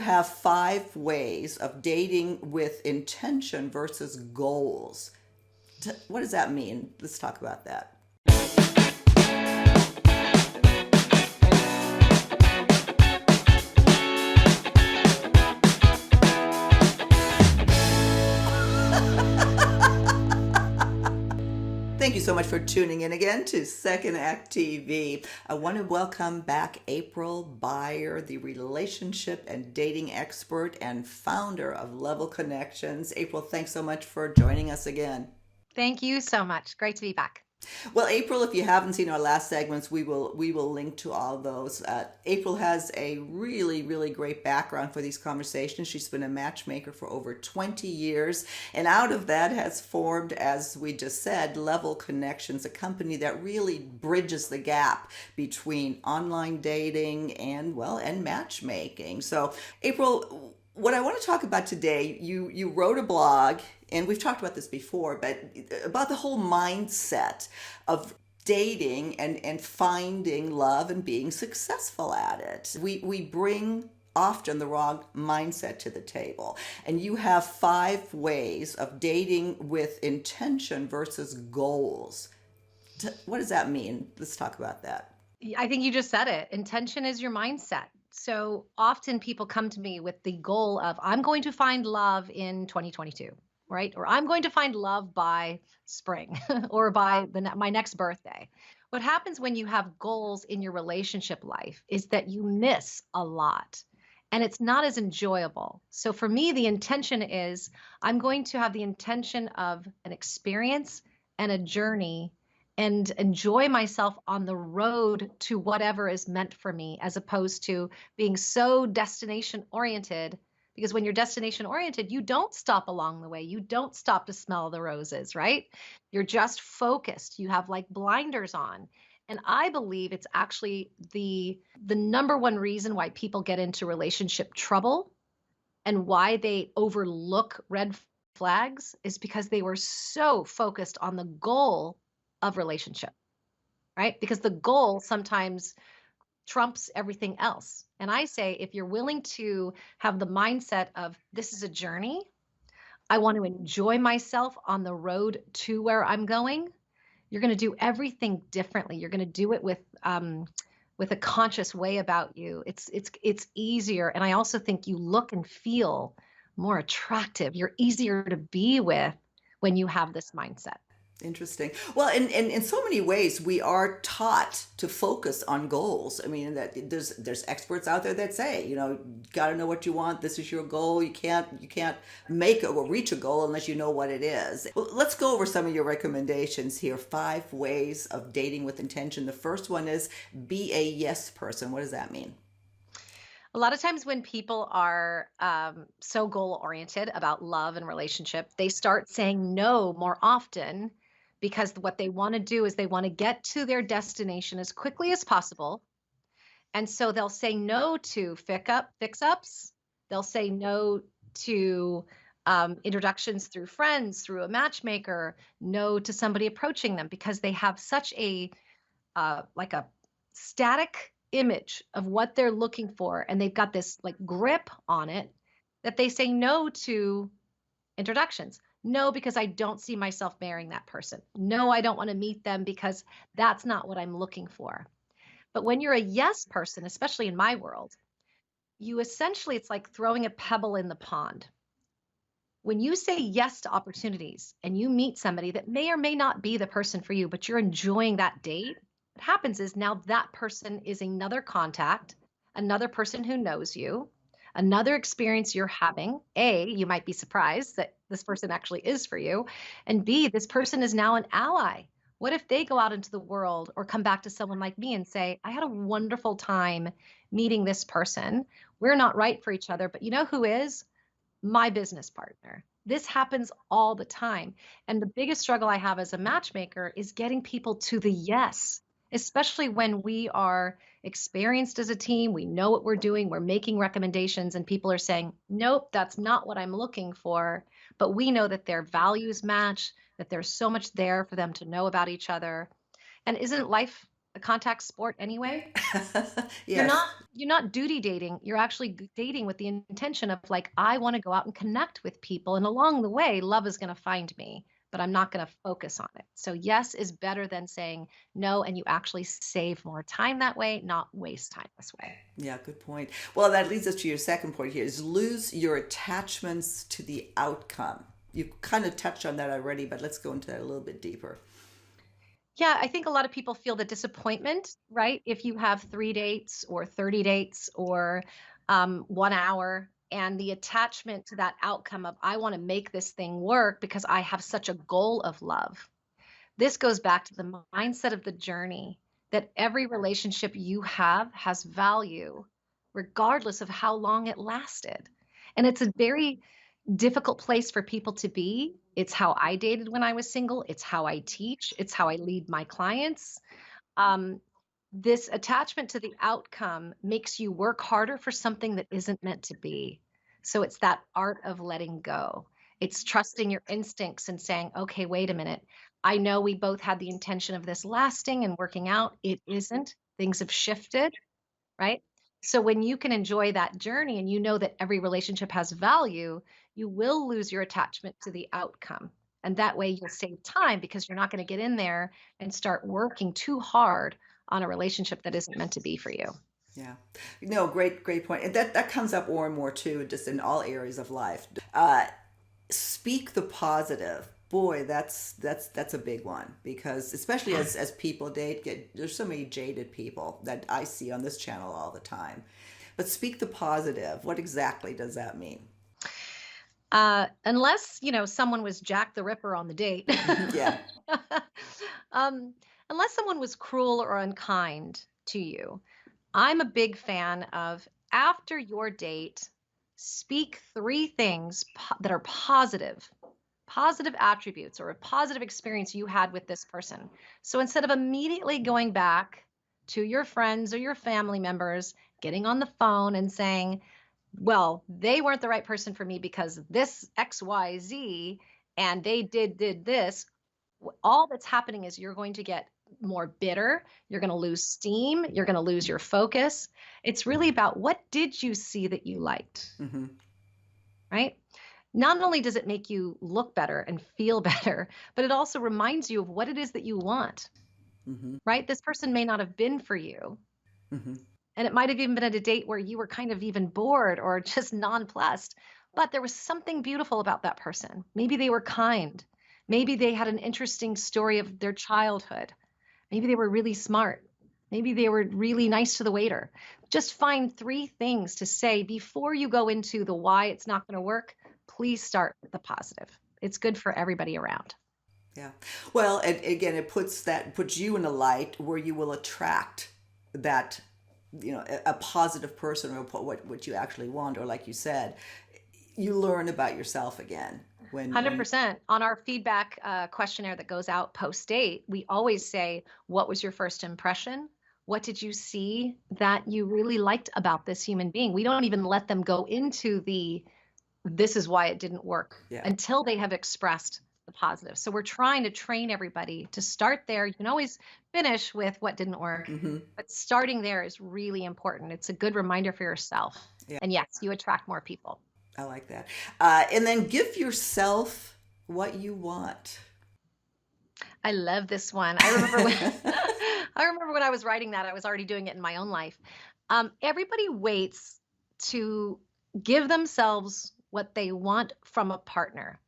have 5 ways of dating with intention versus goals. What does that mean? Let's talk about that. Thank you so much for tuning in again to Second Act TV. I want to welcome back April Beyer, the relationship and dating expert and founder of Level Connections. April, thanks so much for joining us again. Thank you so much. Great to be back. Well, April, if you haven't seen our last segments, we will link to all those. April has a really great background for these conversations. She's been a matchmaker for over 20 years, and out of that has formed, as we just said, Level Connections, a company that really bridges the gap between online dating and matchmaking. So, April, what I want to talk about today, you wrote a blog, and we've talked about this before, but about the whole mindset of dating and finding love and being successful at it. We bring often the wrong mindset to the table. And you have 5 ways of dating with intention versus goals. What does that mean? Let's talk about that. I think you just said it. Intention is your mindset. So often people come to me with the goal of, I'm going to find love in 2022, right? Or I'm going to find love by spring or by my next birthday. What happens when you have goals in your relationship life is that you miss a lot and it's not as enjoyable. So for me, the intention is I'm going to have the intention of an experience and a journey and enjoy myself on the road to whatever is meant for me, as opposed to being so destination oriented. Because when you're destination oriented, you don't stop along the way. You don't stop to smell the roses, right? You're just focused. You have like blinders on. And I believe it's actually the number one reason why people get into relationship trouble and why they overlook red flags is because they were so focused on the goal of relationship, right? Because the goal sometimes trumps everything else. And I say, if you're willing to have the mindset of this is a journey, I want to enjoy myself on the road to where I'm going, you're going to do everything differently. You're going to do it with a conscious way about you. It's easier. And I also think you look and feel more attractive. You're easier to be with when you have this mindset. Interesting. Well, in so many ways, we are taught to focus on goals. I mean, that there's experts out there that say, got to know what you want. This is your goal. You can't make or reach a goal unless you know what it is. Well, let's go over some of your recommendations here. 5 ways of dating with intention. The first one is be a yes person. What does that mean? A lot of times when people are so goal oriented about love and relationship, they start saying no more often because what they want to do is they want to get to their destination as quickly as possible. And so they'll say no to fix-ups. They'll say no to introductions through friends, through a matchmaker, no to somebody approaching them because they have such a like a static image of what they're looking for. And they've got this like grip on it that they say no to introductions. No, because I don't see myself marrying that person. No, I don't want to meet them because that's not what I'm looking for. But when you're a yes person, especially in my world, you essentially, it's like throwing a pebble in the pond. When you say yes to opportunities and you meet somebody that may or may not be the person for you, but you're enjoying that date, what happens is now that person is another contact, another person who knows you, another experience you're having. A, you might be surprised that this person actually is for you. And B, this person is now an ally. What if they go out into the world or come back to someone like me and say, I had a wonderful time meeting this person. We're not right for each other, but you know who is? My business partner. This happens all the time. And the biggest struggle I have as a matchmaker is getting people to the yes, especially when we are experienced as a team. We know what we're doing. We're making recommendations and people are saying, nope, that's not what I'm looking for. But we know that their values match, that there's so much there for them to know about each other. And isn't life a contact sport anyway. You're Yes. not you're not duty dating. You're actually dating with the intention of like, I want to go out and connect with people. And along the way, love is going to find me, but I'm not going to focus on it. So yes is better than saying no. And you actually save more time that way, not waste time this way. Yeah, good point. Well, that leads us to your second point here is lose your attachments to the outcome. You kind of touched on that already, but let's go into that a little bit deeper. Yeah, I think a lot of people feel the disappointment, right? If you have 3 dates or 30 dates or 1 hour, and the attachment to that outcome of, I want to make this thing work because I have such a goal of love. This goes back to the mindset of the journey that every relationship you have has value, regardless of how long it lasted. And it's a very difficult place for people to be. It's how I dated when I was single. It's how I teach. It's how I lead my clients. Um, this attachment to the outcome makes you work harder for something that isn't meant to be. So it's that art of letting go. It's trusting your instincts and saying, okay, wait a minute. I know we both had the intention of this lasting and working out. It isn't. Things have shifted, right? So when you can enjoy that journey and you know that every relationship has value, you will lose your attachment to the outcome. And that way you'll save time because you're not going to get in there and start working too hard on a relationship that isn't meant to be for you. Yeah. No, great point. And that comes up more and more too, just in all areas of life. Speak the positive. Boy, that's a big one because especially as people there's so many jaded people that I see on this channel all the time. But speak the positive. What exactly does that mean? Unless, someone was Jack the Ripper on the date. Yeah. um, unless someone was cruel or unkind to you, I'm a big fan of after your date, speak 3 things that are positive attributes or a positive experience you had with this person. So instead of immediately going back to your friends or your family members, getting on the phone and saying, well, they weren't the right person for me because this XYZ and they did this, all that's happening is you're going to get more bitter, you're going to lose steam, you're going to lose your focus. It's really about what did you see that you liked, Mm-hmm. right? Not only does it make you look better and feel better, but it also reminds you of what it is that you want, Mm-hmm. right? This person may not have been for you. Mm-hmm. And it might have even been at a date where you were kind of even bored or just nonplussed, but there was something beautiful about that person. Maybe they were kind. Maybe they had an interesting story of their childhood. Maybe they were really smart. Maybe they were really nice to the waiter. Just find 3 things to say before you go into the why it's not going to work. Please start with the positive. It's good for everybody around. Yeah. Well, and again, it puts you in a light where you will attract that, a positive person or what you actually want, or like you said, you learn about yourself again when 100%. On our feedback questionnaire that goes out post date, we always say, what was your first impression? What did you see that you really liked about this human being? We don't even let them go into this is why it didn't work yeah. until they have expressed the positive. So we're trying to train everybody to start there. You can always finish with what didn't work, Mm-hmm. but starting there is really important. It's a good reminder for yourself. Yeah. And yes, you attract more people. I like that. And then give yourself what you want. I love this one. I remember when I remember when I was writing that, I was already doing it in my own life. Everybody waits to give themselves what they want from a partner.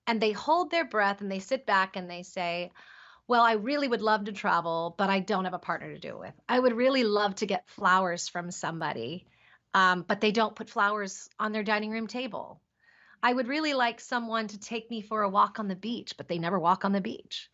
And they hold their breath and they sit back and they say, well, I really would love to travel, but I don't have a partner to do it with. I would really love to get flowers from somebody, but they don't put flowers on their dining room table. I would really like someone to take me for a walk on the beach, but they never walk on the beach.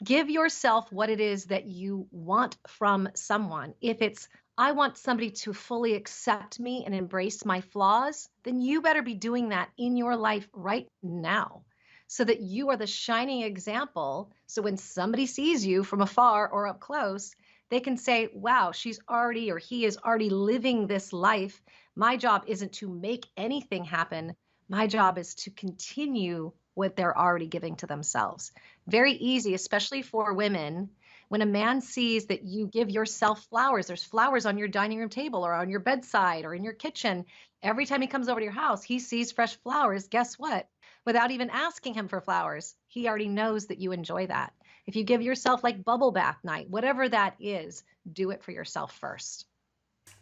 Give yourself what it is that you want from someone. If it's, I want somebody to fully accept me and embrace my flaws, then you better be doing that in your life right now so that you are the shining example. So when somebody sees you from afar or up close, they can say, wow, she's already or he is already living this life. My job isn't to make anything happen. My job is to continue what they're already giving to themselves. Very easy, especially for women, When a man sees that you give yourself flowers, there's flowers on your dining room table or on your bedside or in your kitchen. Every time he comes over to your house, he sees fresh flowers. Guess what? Without even asking him for flowers, he already knows that you enjoy that. If you give yourself like bubble bath night, whatever that is, do it for yourself first.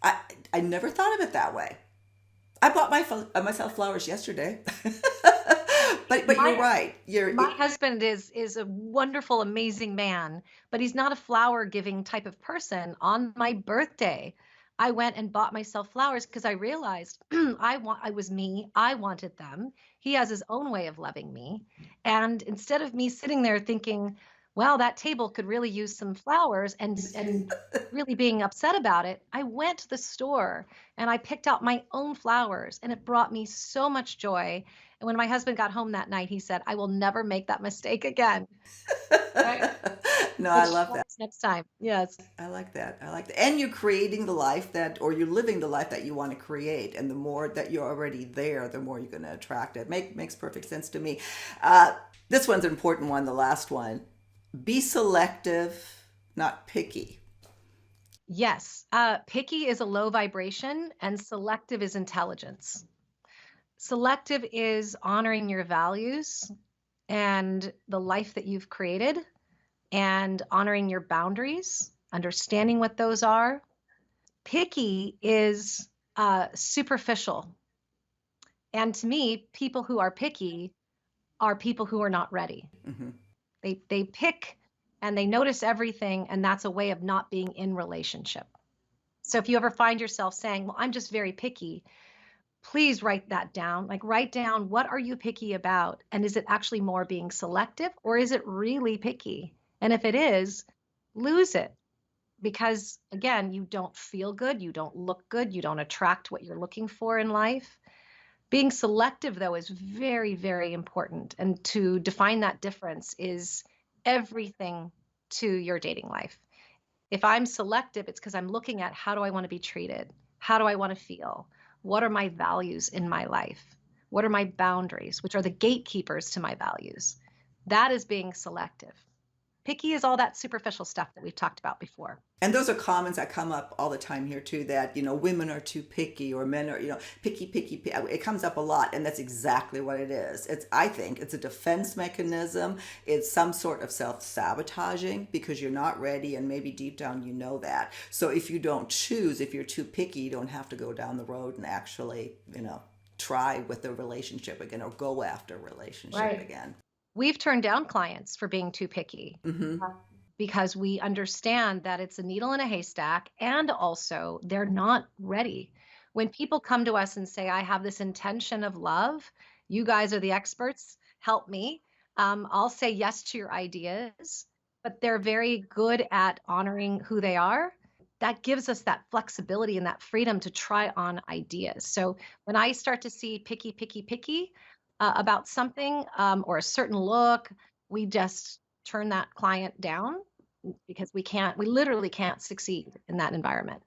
I I never thought of it that way. I bought myself flowers yesterday. But you're My right. my husband is a wonderful, amazing man, but he's not a flower giving type of person. On my birthday, I went and bought myself flowers because I realized I was me. I wanted them. He has his own way of loving me. And instead of me sitting there thinking, well, that table could really use some flowers and really being upset about it, I went to the store and I picked out my own flowers and it brought me so much joy. And when my husband got home that night, he said, I will never make that mistake again. Right? No, So I try love that. this next time. Yes. I like that. I like that. And you're creating the life that, or you're living the life that you want to create. And the more that you're already there, the more you're going to attract it. Makes perfect sense to me. Uh, this one's an important one, the last one. Be selective, not picky. Yes. Picky is a low vibration and selective is intelligence. Selective is honoring your values and the life that you've created and honoring your boundaries, understanding what those are. Picky is superficial. And to me, people who are picky are people who are not ready. Hmm. They pick and they notice everything, and that's a way of not being in relationship. So if you ever find yourself saying, well, I'm just very picky, please write that down. Like write down, what are you picky about? And is it actually more being selective or is it really picky? And if it is, lose it because again, you don't feel good, you don't look good, you don't attract what you're looking for in life. Being selective, though, is very, very important. And to define that difference is everything to your dating life. If I'm selective, it's because I'm looking at how do I want to be treated? How do I want to feel? What are my values in my life? What are my boundaries, which are the gatekeepers to my values? That is being selective. Picky is all that superficial stuff that we've talked about before. And those are comments that come up all the time here too, that, women are too picky or men are, picky, picky, picky. It comes up a lot. And that's exactly what it is. I think it's a defense mechanism. It's some sort of self-sabotaging because you're not ready. And maybe deep down, you know that. So if you don't choose, if you're too picky, you don't have to go down the road and actually, try with the relationship again or go after a relationship Right. again. We've turned down clients for being too picky. Mm-hmm. Because we understand that it's a needle in a haystack and also they're not ready. When people come to us and say, I have this intention of love, you guys are the experts, help me. I'll say yes to your ideas, but they're very good at honoring who they are. That gives us that flexibility and that freedom to try on ideas. So when I start to see picky, picky, picky about something or a certain look, we just turn that client down because we literally can't succeed in that environment.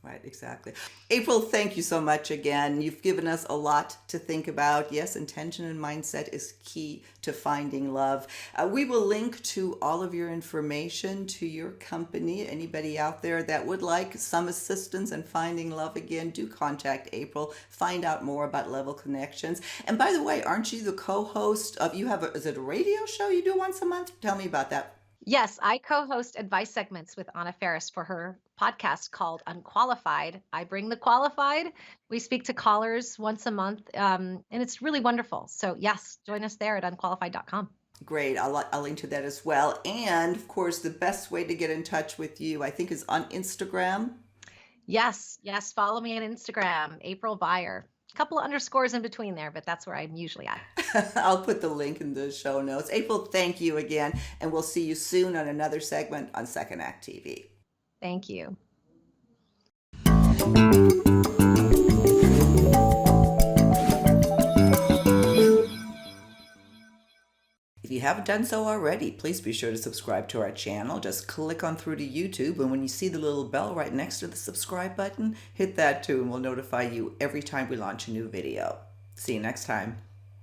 Right, exactly. April, thank you so much again. You've given us a lot to think about. Yes, intention and mindset is key to finding love. We will link to all of your information to your company. Anybody out there that would like some assistance in finding love again, do contact April. Find out more about Level Connections. And by the way, aren't you the co-host of, is it a radio show you do once a month? Tell me about that. Yes, I co-host advice segments with Anna Ferris for her podcast called Unqualified. I bring the qualified. We speak to callers once a month, and it's really wonderful. So yes, join us there at unqualified.com. Great. I'll link to that as well. And of course, the best way to get in touch with you, I think, is on Instagram. Yes, follow me on Instagram, April Beyer. A couple of underscores in between there, but that's where I'm usually at. I'll put the link in the show notes. April, thank you again, and we'll see you soon on another segment on Second Act TV. Thank you. If you haven't done so already, please be sure to subscribe to our channel. Just click on through to YouTube, and when you see the little bell right next to the subscribe button, hit that too, and we'll notify you every time we launch a new video. See you next time.